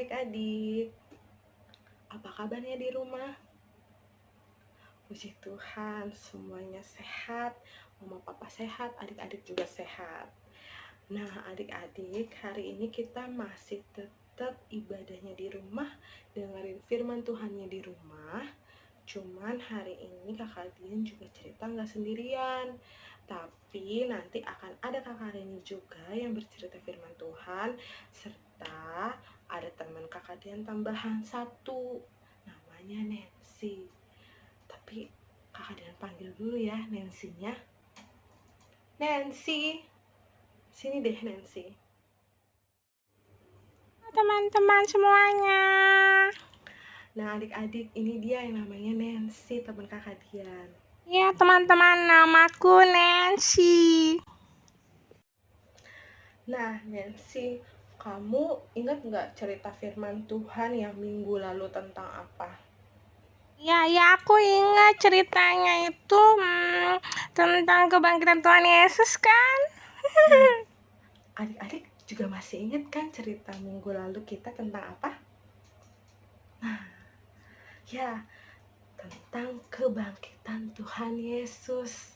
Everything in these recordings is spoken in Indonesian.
adik-adik. Apa kabarnya di rumah? Puji Tuhan, semuanya sehat. Mama papa sehat, adik-adik juga sehat. Nah, adik-adik, hari ini kita masih tetap ibadahnya di rumah, dengerin firman Tuhannya di rumah. Cuman hari ini kakak Dian juga cerita nggak sendirian, tapi nanti akan ada kakak Reni juga yang bercerita firman Tuhan, serta ada teman kakak Dian tambahan satu, namanya Nancy. Tapi kakak Dian panggil dulu ya Nancy-nya. Nancy, sini deh Nancy. Teman-teman semuanya. Nah adik-adik, ini dia yang namanya Nancy, teman kakak Dian. Ya teman-teman, namaku Nancy. Nah Nancy, kamu ingat nggak cerita firman Tuhan yang minggu lalu tentang apa? Ya aku ingat ceritanya itu tentang kebangkitan Tuhan Yesus kan. Adik-adik juga masih ingat kan cerita minggu lalu kita tentang apa? Nah, ya, tentang kebangkitan Tuhan Yesus.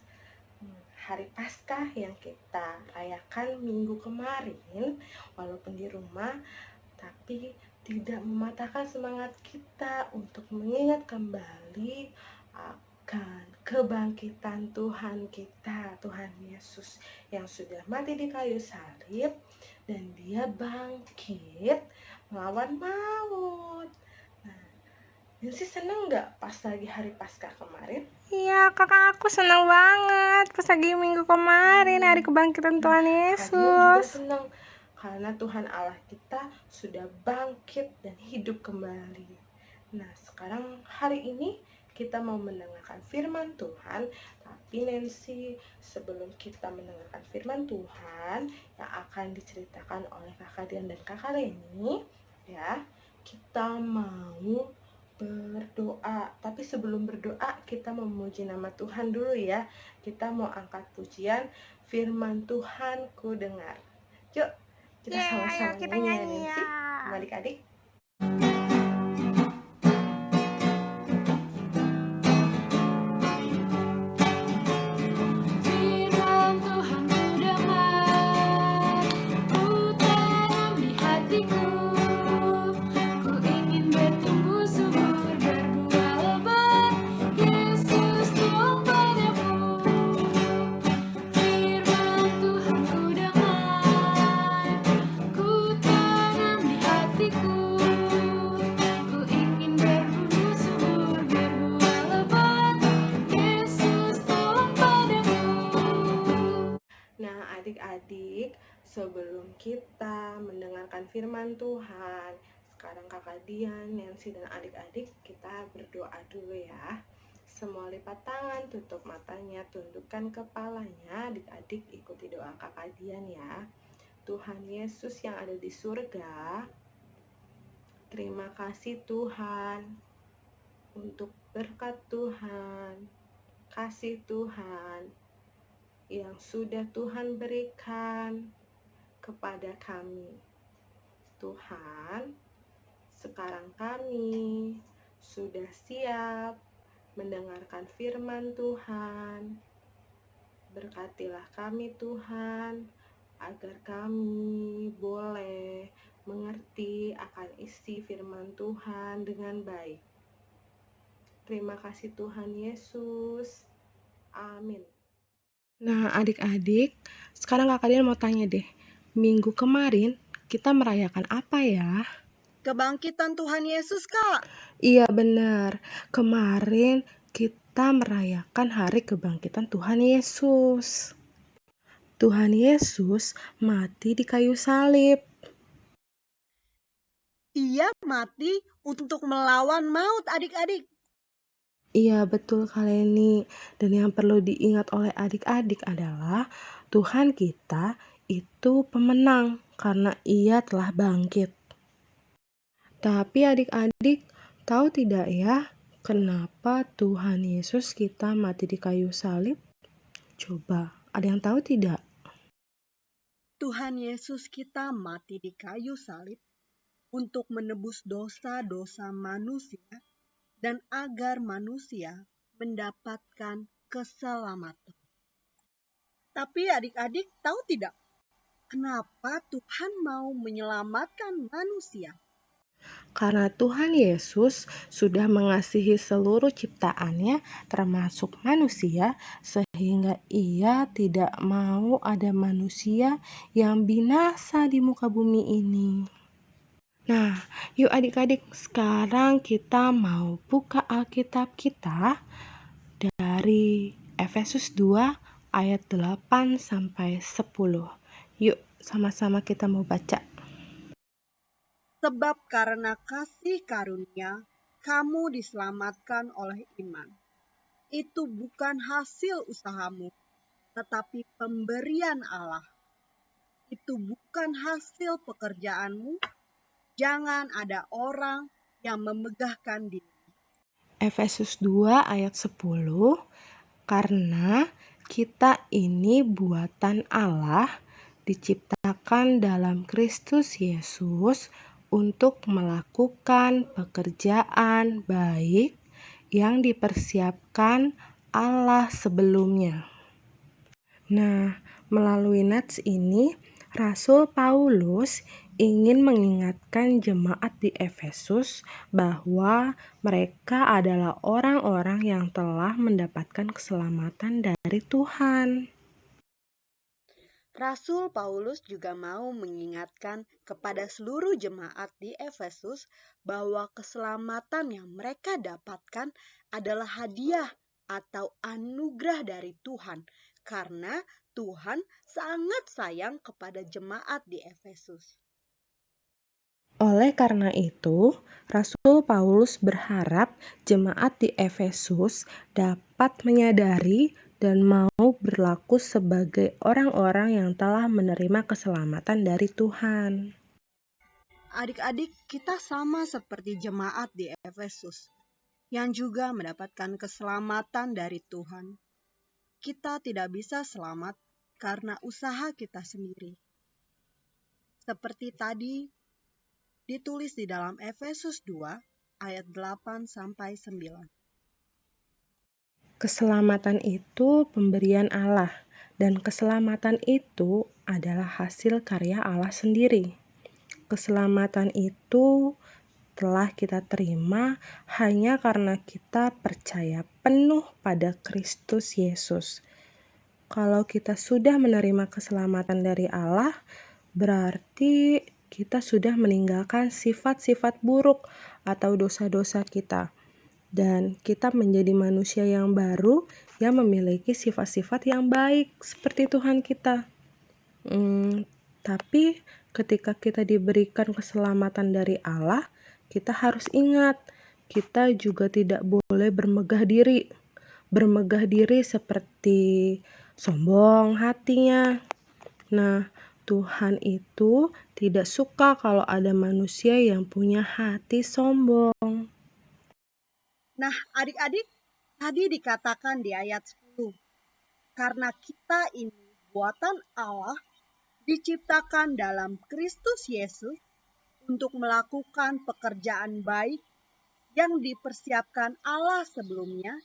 Hari Paskah yang kita rayakan minggu kemarin, walaupun di rumah, tapi tidak mematahkan semangat kita untuk mengingat kembali akan kebangkitan Tuhan kita, Tuhan Yesus yang sudah mati di kayu salib dan dia bangkit melawan maut. Nah, Nancy seneng nggak pas lagi hari Paskah kemarin? Iya kakak, aku senang banget pas lagi minggu kemarin hari kebangkitan Tuhan Kak Dian juga Yesus. senang karena Tuhan Allah kita sudah bangkit dan hidup kembali. Nah, sekarang hari ini kita mau mendengarkan firman Tuhan. Tapi Nancy, sebelum kita mendengarkan firman Tuhan yang akan diceritakan oleh Kakak Dian dan Kakak Reni, ya, kita mau berdoa. Tapi sebelum berdoa, kita memuji nama Tuhan dulu ya. Kita mau angkat pujian firman Tuhan ku dengar. Yuk, kita sama-sama Ayo kita nyanyi ya nyanyi Nancy, ya. sama adik-adik. Firman Tuhan ku dengar, ku tanam di hatiku. Ku ingin bertumbuh subur, berbuah lebat. Yesus Tuhan padaku. Firman Tuhan ku dengar, ku tanam di hatiku. Ku ingin bertumbuh subur, berbuah lebat. Yesus Tuhan padaku. Nah, adik-adik, sebelum kita mendengarkan firman Tuhan, sekarang Kakak Dian, Nancy, dan adik-adik kita berdoa dulu ya. Semua lipat tangan, tutup matanya, tundukkan kepalanya. Adik-adik ikuti doa Kakak Dian ya. Tuhan Yesus yang ada di surga, terima kasih Tuhan untuk berkat Tuhan, kasih Tuhan yang sudah Tuhan berikan kepada kami. Tuhan, sekarang kami sudah siap mendengarkan firman Tuhan. Berkatilah kami Tuhan, agar kami boleh mengerti akan isi firman Tuhan dengan baik. Terima kasih Tuhan Yesus. Amin. Nah adik-adik, sekarang Kakak Dian mau tanya deh, minggu kemarin kita merayakan apa ya? Kebangkitan Tuhan Yesus, Kak. Iya benar, kemarin kita merayakan hari kebangkitan Tuhan Yesus. Tuhan Yesus mati di kayu salib. Ia mati untuk melawan maut, adik-adik. Iya betul Kak Leni. Dan yang perlu diingat oleh adik-adik adalah Tuhan kita itu pemenang karena ia telah bangkit. Tapi adik-adik tahu tidak ya kenapa Tuhan Yesus kita mati di kayu salib? Coba ada yang tahu tidak? Tuhan Yesus kita mati di kayu salib untuk menebus dosa-dosa manusia dan agar manusia mendapatkan keselamatan. Tapi adik-adik tahu tidak, kenapa Tuhan mau menyelamatkan manusia? Karena Tuhan Yesus sudah mengasihi seluruh ciptaannya, termasuk manusia, sehingga Ia tidak mau ada manusia yang binasa di muka bumi ini. Nah, yuk adik-adik, sekarang kita mau buka Alkitab kita dari Efesus 2 ayat 8 sampai 10. Yuk, sama-sama kita mau baca. Sebab karena kasih karunia, kamu diselamatkan oleh iman. Itu bukan hasil usahamu, tetapi pemberian Allah. Itu bukan hasil pekerjaanmu. Jangan ada orang yang memegahkan diri. Efesus 2 ayat 10, karena kita ini buatan Allah, diciptakan dalam Kristus Yesus untuk melakukan pekerjaan baik yang dipersiapkan Allah sebelumnya. Nah, melalui nats ini, Rasul Paulus ingin mengingatkan jemaat di Efesus bahwa mereka adalah orang-orang yang telah mendapatkan keselamatan dari Tuhan. Rasul Paulus juga mau mengingatkan kepada seluruh jemaat di Efesus bahwa keselamatan yang mereka dapatkan adalah hadiah atau anugerah dari Tuhan, karena Tuhan sangat sayang kepada jemaat di Efesus. Oleh karena itu, Rasul Paulus berharap jemaat di Efesus dapat menyadari dan mau berlaku sebagai orang-orang yang telah menerima keselamatan dari Tuhan. Adik-adik, kita sama seperti jemaat di Efesus yang juga mendapatkan keselamatan dari Tuhan. Kita tidak bisa selamat karena usaha kita sendiri. Seperti tadi ditulis di dalam Efesus 2 ayat 8 sampai 9. Keselamatan itu pemberian Allah, dan keselamatan itu adalah hasil karya Allah sendiri. Keselamatan itu telah kita terima hanya karena kita percaya penuh pada Kristus Yesus. Kalau kita sudah menerima keselamatan dari Allah, berarti kita sudah meninggalkan sifat-sifat buruk atau dosa-dosa kita. Dan kita menjadi manusia yang baru yang memiliki sifat-sifat yang baik seperti Tuhan kita. Tapi ketika kita diberikan keselamatan dari Allah, kita harus ingat, kita juga tidak boleh bermegah diri. Bermegah diri seperti sombong hatinya. Nah, Tuhan itu tidak suka kalau ada manusia yang punya hati sombong. Nah, adik-adik, tadi dikatakan di ayat 10, karena kita ini buatan Allah, diciptakan dalam Kristus Yesus untuk melakukan pekerjaan baik yang dipersiapkan Allah sebelumnya.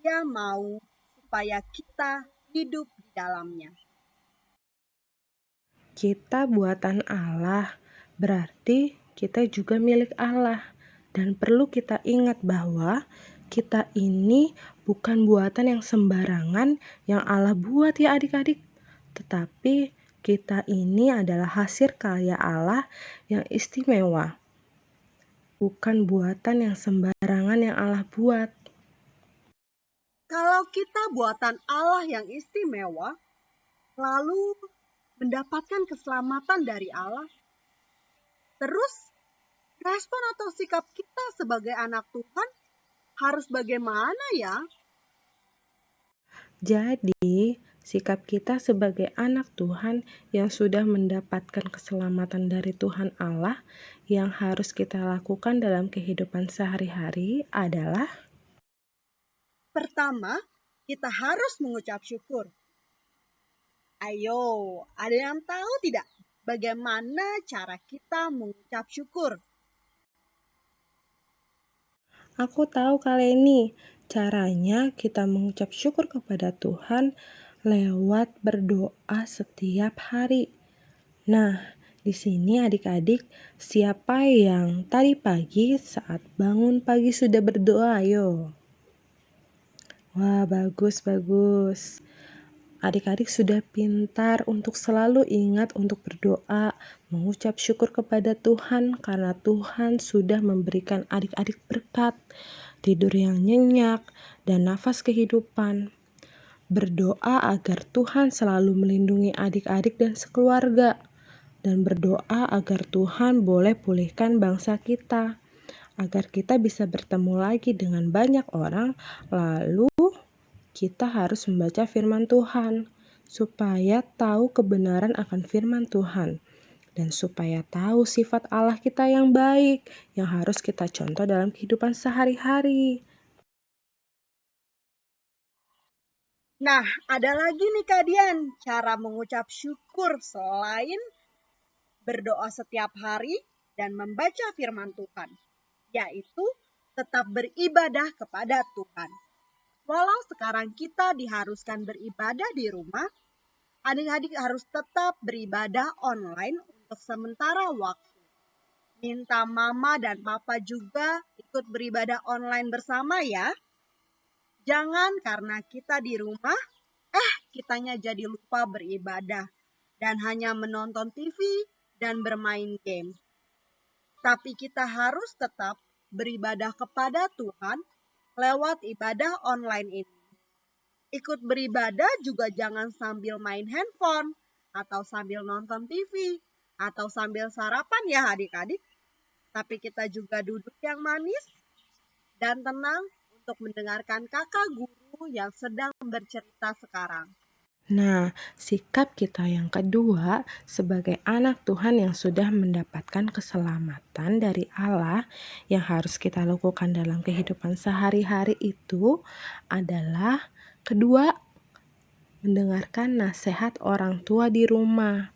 Ia mau supaya kita hidup di dalamnya. Kita buatan Allah, berarti kita juga milik Allah. Dan perlu kita ingat bahwa kita ini bukan buatan yang sembarangan yang Allah buat ya adik-adik. Tetapi kita ini adalah hasil karya Allah yang istimewa. Bukan buatan yang sembarangan yang Allah buat. Kalau kita buatan Allah yang istimewa, lalu mendapatkan keselamatan dari Allah, terus respon atau sikap kita sebagai anak Tuhan harus bagaimana ya? Jadi, sikap kita sebagai anak Tuhan yang sudah mendapatkan keselamatan dari Tuhan Allah yang harus kita lakukan dalam kehidupan sehari-hari adalah Pertama, kita harus mengucap syukur. Ayo, ada yang tahu tidak? bagaimana cara kita mengucap syukur? Aku tahu kali ini caranya kita mengucap syukur kepada Tuhan lewat berdoa setiap hari. Nah, di sini adik-adik, siapa yang tadi pagi saat bangun pagi sudah berdoa? Ayo. Wah, bagus. Adik-adik sudah pintar untuk selalu ingat untuk berdoa, mengucap syukur kepada Tuhan karena Tuhan sudah memberikan adik-adik berkat, tidur yang nyenyak, dan nafas kehidupan. Berdoa agar Tuhan selalu melindungi adik-adik dan sekeluarga, dan berdoa agar Tuhan boleh pulihkan bangsa kita, agar kita bisa bertemu lagi dengan banyak orang, lalu kita harus membaca firman Tuhan, supaya tahu kebenaran akan firman Tuhan, dan supaya tahu sifat Allah kita yang baik, yang harus kita contoh dalam kehidupan sehari-hari. Nah, ada lagi nih Kak Dian, cara mengucap syukur selain berdoa setiap hari dan membaca firman Tuhan, yaitu tetap beribadah kepada Tuhan. Walau sekarang kita diharuskan beribadah di rumah, adik-adik harus tetap beribadah online untuk sementara waktu. Minta mama dan papa juga ikut beribadah online bersama ya. Jangan karena kita di rumah, kitanya jadi lupa beribadah dan hanya menonton TV dan bermain game. Tapi kita harus tetap beribadah kepada Tuhan lewat ibadah online ini. Ikut beribadah juga jangan sambil main handphone, atau sambil nonton TV, atau sambil sarapan ya adik-adik. Tapi kita juga duduk yang manis dan tenang untuk mendengarkan kakak guru yang sedang bercerita sekarang. Nah, sikap kita yang kedua sebagai anak Tuhan yang sudah mendapatkan keselamatan dari Allah yang harus kita lakukan dalam kehidupan sehari-hari itu adalah kedua, mendengarkan nasihat orang tua di rumah.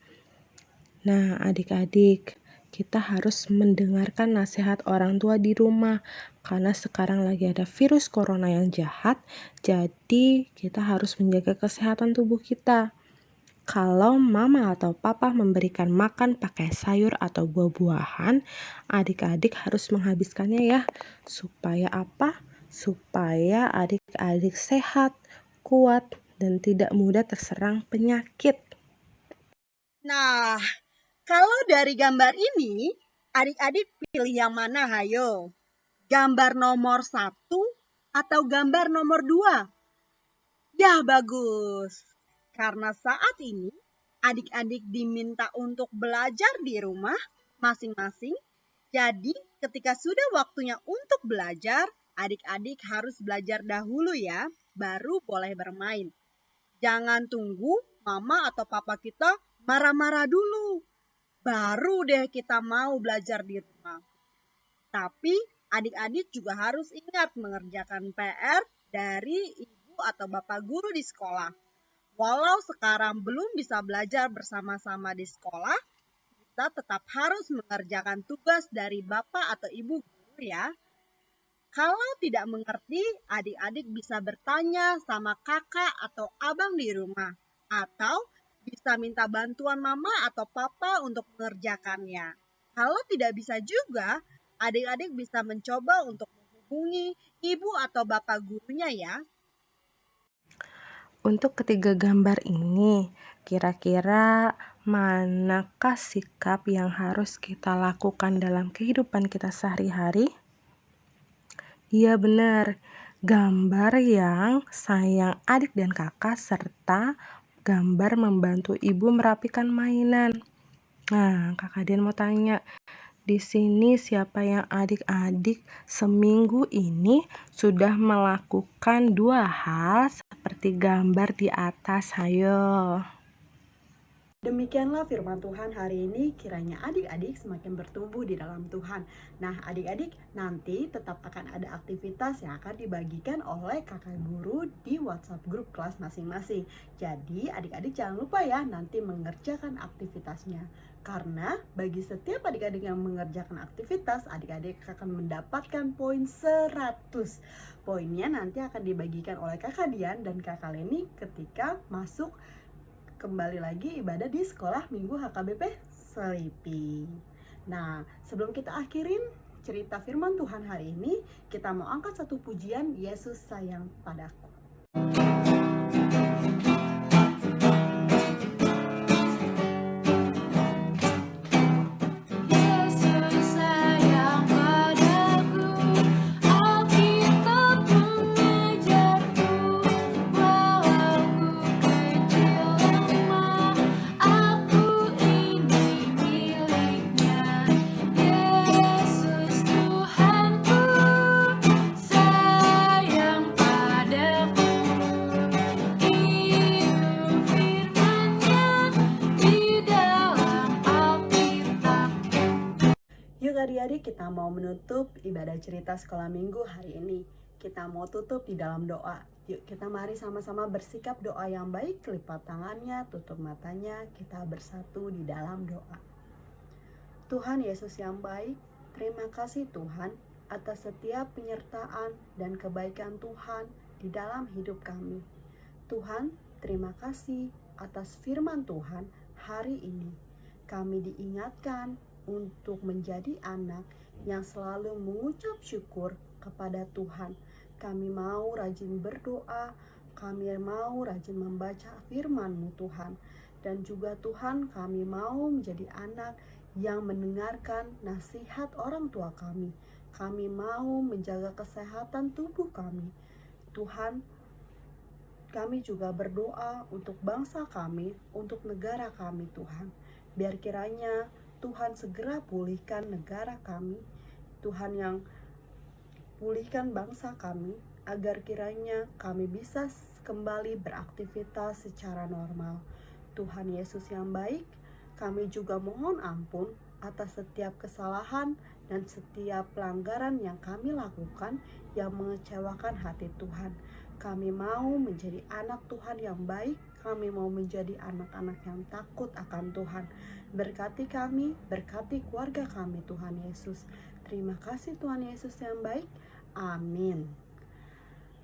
Nah, adik-adik, kita harus mendengarkan nasihat orang tua di rumah karena sekarang lagi ada virus corona yang jahat, jadi kita harus menjaga kesehatan tubuh kita. Kalau mama atau papa memberikan makan pakai sayur atau buah-buahan, adik-adik harus menghabiskannya ya. Supaya apa? Supaya adik-adik sehat, kuat, dan tidak mudah terserang penyakit. Nah, kalau dari gambar ini, adik-adik pilih yang mana hayo? Gambar nomor 1 atau gambar nomor 2? Ya, bagus. Karena saat ini adik-adik diminta untuk belajar di rumah masing-masing. Jadi, ketika sudah waktunya untuk belajar, adik-adik harus belajar dahulu ya, baru boleh bermain. Jangan tunggu mama atau papa kita marah-marah dulu, baru deh kita mau belajar di rumah. Tapi adik-adik juga harus ingat mengerjakan PR dari ibu atau bapak guru di sekolah. Walau sekarang belum bisa belajar bersama-sama di sekolah, kita tetap harus mengerjakan tugas dari bapak atau ibu guru ya. Kalau tidak mengerti, adik-adik bisa bertanya sama kakak atau abang di rumah, atau bisa minta bantuan mama atau papa untuk mengerjakannya. Kalau tidak bisa juga, adik-adik bisa mencoba untuk menghubungi ibu atau bapak gurunya ya. Untuk ketiga gambar ini, kira-kira manakah sikap yang harus kita lakukan dalam kehidupan kita sehari-hari? Iya benar, gambar yang sayang adik dan kakak serta gambar membantu ibu merapikan mainan. Nah, Kakak Dian mau tanya, di sini siapa yang adik-adik seminggu ini sudah melakukan 2 hal seperti gambar di atas? Hayo. Demikianlah firman Tuhan hari ini, kiranya adik-adik semakin bertumbuh di dalam Tuhan. Nah, adik-adik, nanti tetap akan ada aktivitas yang akan dibagikan oleh kakak guru di WhatsApp grup kelas masing-masing. Jadi, adik-adik jangan lupa ya nanti mengerjakan aktivitasnya. Karena bagi setiap adik-adik yang mengerjakan aktivitas, adik-adik akan mendapatkan poin 100. Poinnya nanti akan dibagikan oleh kakak Dian dan kakak Leni ketika masuk kembali lagi ibadah di sekolah minggu HKBP Selipi. Nah, sebelum kita akhirin cerita firman Tuhan hari ini, kita mau angkat satu pujian, Yesus sayang padaku. Yesus sayang padaku, Alkitab mengajarku, walau ku kecil lemah, aku ini miliknya. Yesus Tuhanku, sayang padaku, itu firman-Nya di dalam Alkitab. Yuk adik-adik, kita mau menutup ibadah cerita sekolah minggu hari ini. Kita mau tutup di dalam doa. Yuk kita mari sama-sama bersikap doa yang baik, lipat tangannya, tutup matanya, kita bersatu di dalam doa. Tuhan Yesus yang baik, terima kasih Tuhan atas setiap penyertaan dan kebaikan Tuhan di dalam hidup kami. Tuhan, terima kasih atas firman Tuhan hari ini. Kami diingatkan untuk menjadi anak yang selalu mengucap syukur kepada Tuhan. Kami mau rajin berdoa, kami mau rajin membaca firman-Mu Tuhan. Dan juga Tuhan, kami mau menjadi anak yang mendengarkan nasihat orang tua kami. Kami mau menjaga kesehatan tubuh kami. Tuhan, kami juga berdoa untuk bangsa kami, untuk negara kami Tuhan. Biar kiranya Tuhan segera pulihkan negara kami, Tuhan yang pulihkan bangsa kami, agar kiranya kami bisa kembali beraktivitas secara normal. Tuhan Yesus yang baik, kami juga mohon ampun atas setiap kesalahan dan setiap pelanggaran yang kami lakukan yang mengecewakan hati Tuhan. Kami mau menjadi anak Tuhan yang baik, kami mau menjadi anak-anak yang takut akan Tuhan. Berkati kami, berkati keluarga kami Tuhan Yesus. Terima kasih Tuhan Yesus yang baik. Amin.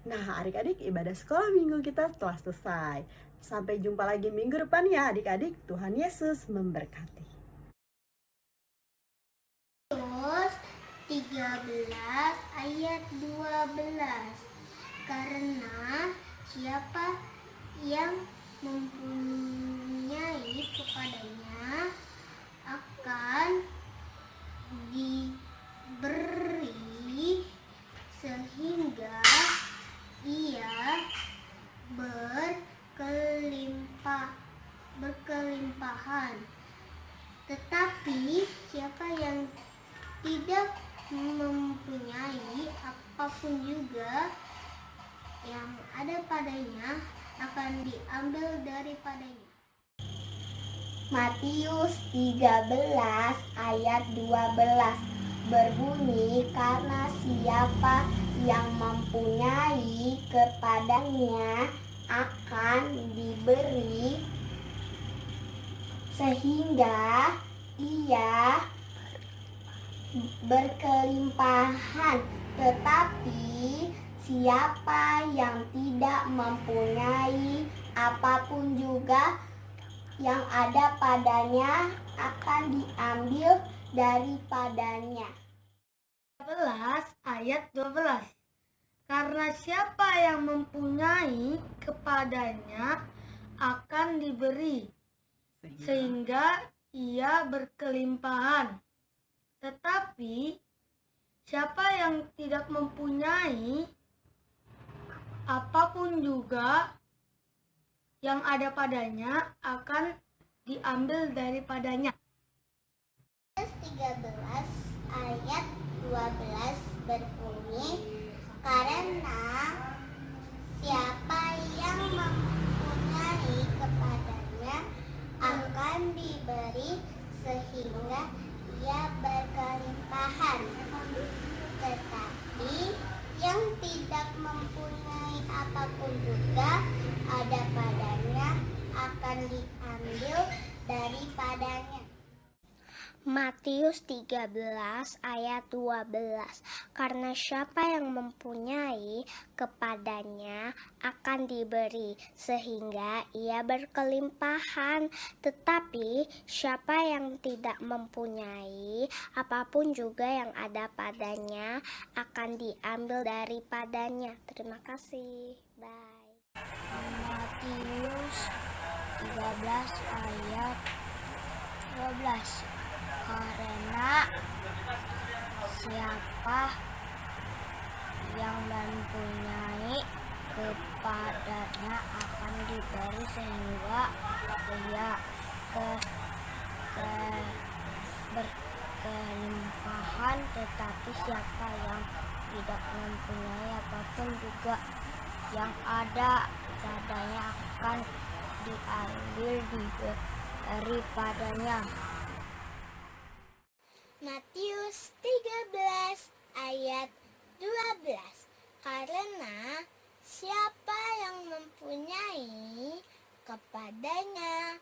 Nah adik-adik, ibadah sekolah minggu kita telah selesai. Sampai jumpa lagi minggu depan ya adik-adik. Tuhan Yesus memberkati. Matius 13 ayat 12. Karena siapa yang mempunyai kepadanya akan diberi, sehingga ia berkelimpahan. Tetapi siapa yang tidak mempunyai, apapun juga yang ada padanya akan diambil daripadanya. Matius 13 ayat 12 berbunyi, karena siapa yang mempunyai kepadanya akan diberi, sehingga ia berkelimpahan. Tetapi siapa yang tidak mempunyai, apapun juga yang ada padanya akan diambil daripadanya. 11 ayat 12. Karena siapa yang mempunyai, kepadanya akan diberi, sehingga ia berkelimpahan. Tetapi siapa yang tidak mempunyai, apapun juga yang ada padanya akan diambil daripadanya. 13 ayat 12 berbunyi, karena siapa yang mempunyai kepadanya akan mempunyai apapun juga ada padanya akan diambil daripadanya. Matius 13 ayat 12. Karena siapa yang mempunyai kepadanya akan diberi sehingga ia berkelimpahan, tetapi siapa yang tidak mempunyai apapun juga yang ada padanya akan diambil daripadanya. Terima kasih. Bye. Matius 13 ayat 12. Karena siapa yang mempunyai kepadanya akan diberi sehingga ia berkelimpahan, tetapi siapa yang tidak mempunyai apapun juga yang ada padanya akan diambil daripadanya. Matius 13 ayat 12. Karena siapa yang mempunyai kepadanya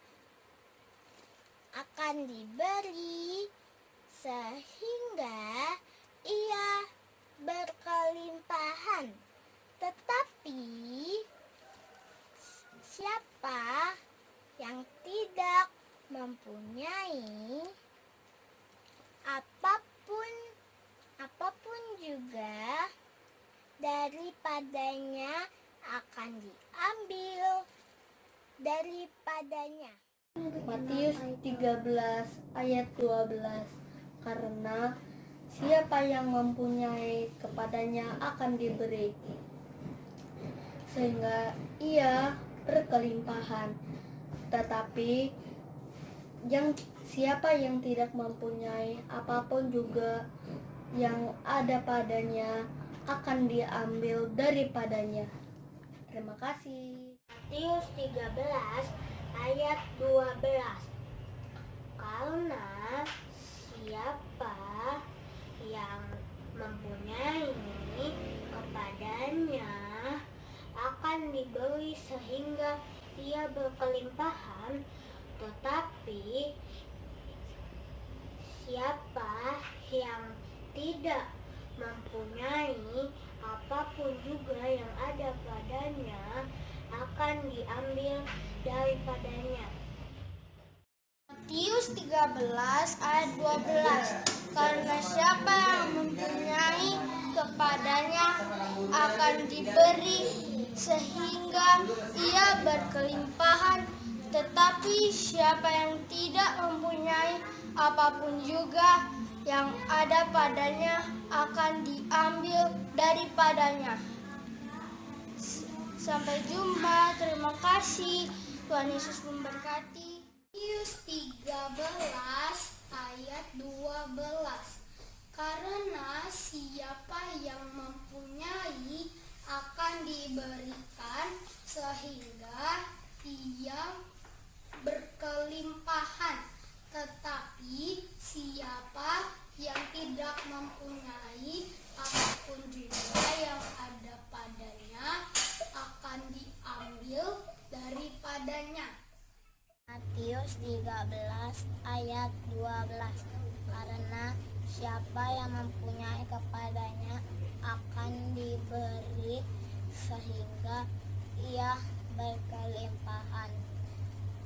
akan diberi sehingga ia berkelimpahan, tetapi siapa yang tidak mempunyai apapun juga daripadanya akan diambil daripadanya. Matius 13 ayat 12. Karena siapa yang mempunyai kepadanya akan diberi sehingga ia berkelimpahan, tetapi siapa yang tidak mempunyai apapun juga yang ada padanya akan diambil daripadanya. Terima kasih. Matius 13 ayat 12. Karena siapa yang mempunyai kepadanya akan diberi sehingga ia berkelimpahan, tetapi siapa yang tidak mempunyai apapun juga yang ada padanya akan diambil daripadanya. Matius 13 ayat 12. Karena siapa yang mempunyai kepadanya akan diberi sehingga ia berkelimpahan, tetapi siapa yang tidak mempunyai apapun juga yang ada padanya akan diambil daripadanya. Sampai jumpa, terima kasih. Tuhan Yesus memberkati. Matius 13 ayat 12. Karena siapa yang mempunyai akan diberikan sehingga ia berkelimpahan, tetapi siapa yang tidak mempunyai apapun juga yang ada padanya akan diambil daripadanya. Matius 13 ayat 12. Karena siapa yang mempunyai kepadanya akan diberi sehingga ia berkelimpahan,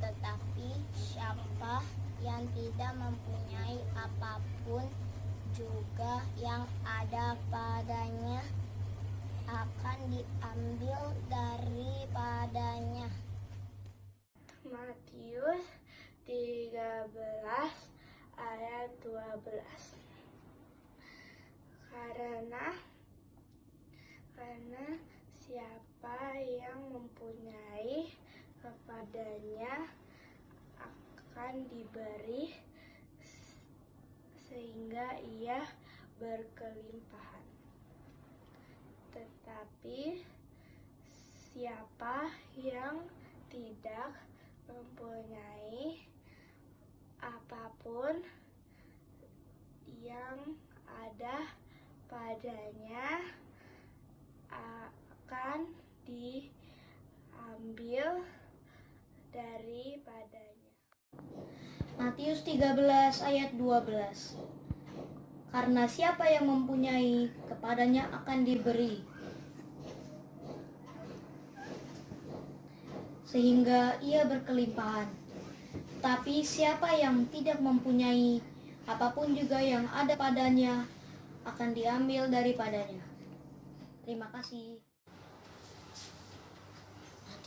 tetapi siapa yang tidak mempunyai apapun juga yang ada padanya akan diambil daripadanya. Matius 13 ayat 12. Karena siapa yang mempunyai kepadanya akan diberi sehingga ia berkelimpahan, tetapi siapa yang tidak mempunyai apapun yang ada padanya akan diambil daripadanya. Matius 13 ayat 12. Karena siapa yang mempunyai, kepadanya akan diberi, sehingga ia berkelimpahan. Tapi siapa yang tidak mempunyai, apapun juga yang ada padanya akan diambil daripadanya. Terima kasih.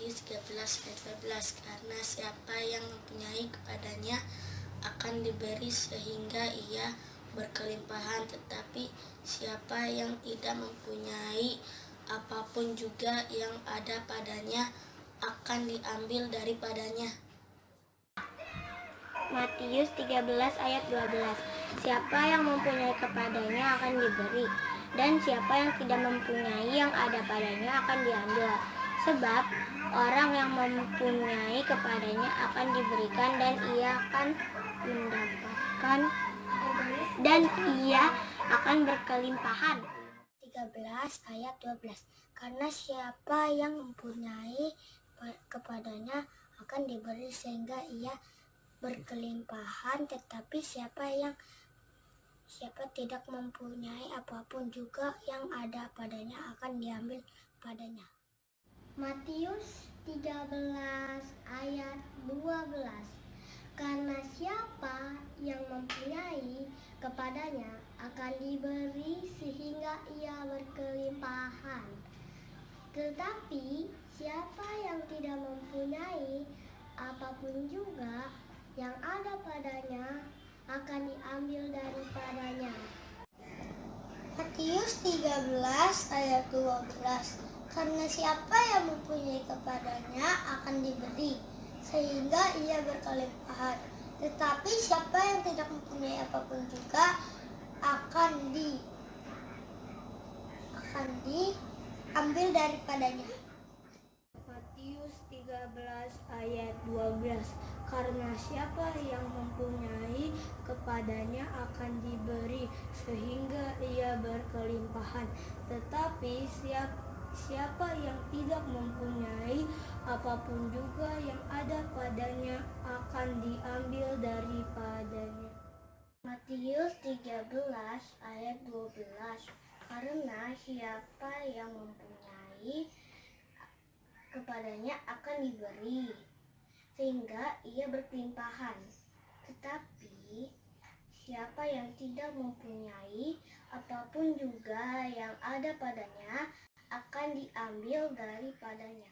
Matius 13 ayat 14. Karena siapa yang mempunyai, kepadanya akan diberi sehingga ia berkelimpahan. Tetapi siapa yang tidak mempunyai, apapun juga yang ada padanya akan diambil daripadanya. Matius 13 ayat 12. Siapa yang mempunyai, kepadanya akan diberi, dan siapa yang tidak mempunyai, yang ada padanya akan diambil. Sebab orang yang mempunyai, kepadanya akan diberikan, dan ia akan mendapatkan, dan ia akan berkelimpahan. 13 ayat 12. Karena siapa yang mempunyai, kepadanya akan diberi sehingga ia berkelimpahan, tetapi siapa tidak mempunyai, apapun juga yang ada padanya akan diambil padanya. Matius 13 ayat 12. Karena siapa yang mempunyai, kepadanya akan diberi sehingga ia berkelimpahan. Tetapi siapa yang tidak mempunyai, apapun juga yang ada padanya akan diambil daripadanya. Matius 13 ayat 12. Karena siapa yang mempunyai, kepadanya akan diberi sehingga ia berkelimpahan. Tetapi siapa yang tidak mempunyai, apapun juga akan diambil daripadanya. Matius 13 ayat 12. Karena siapa yang mempunyai, kepadanya akan diberi sehingga ia berkelimpahan. Tetapi siapa yang tidak mempunyai, apapun juga yang ada padanya akan diambil daripadanya. Matius 13 ayat 12. Karena siapa yang mempunyai, kepadanya akan diberi sehingga ia berkelimpahan. Tetapi siapa yang tidak mempunyai, apapun juga yang ada padanya akan diambil daripadanya.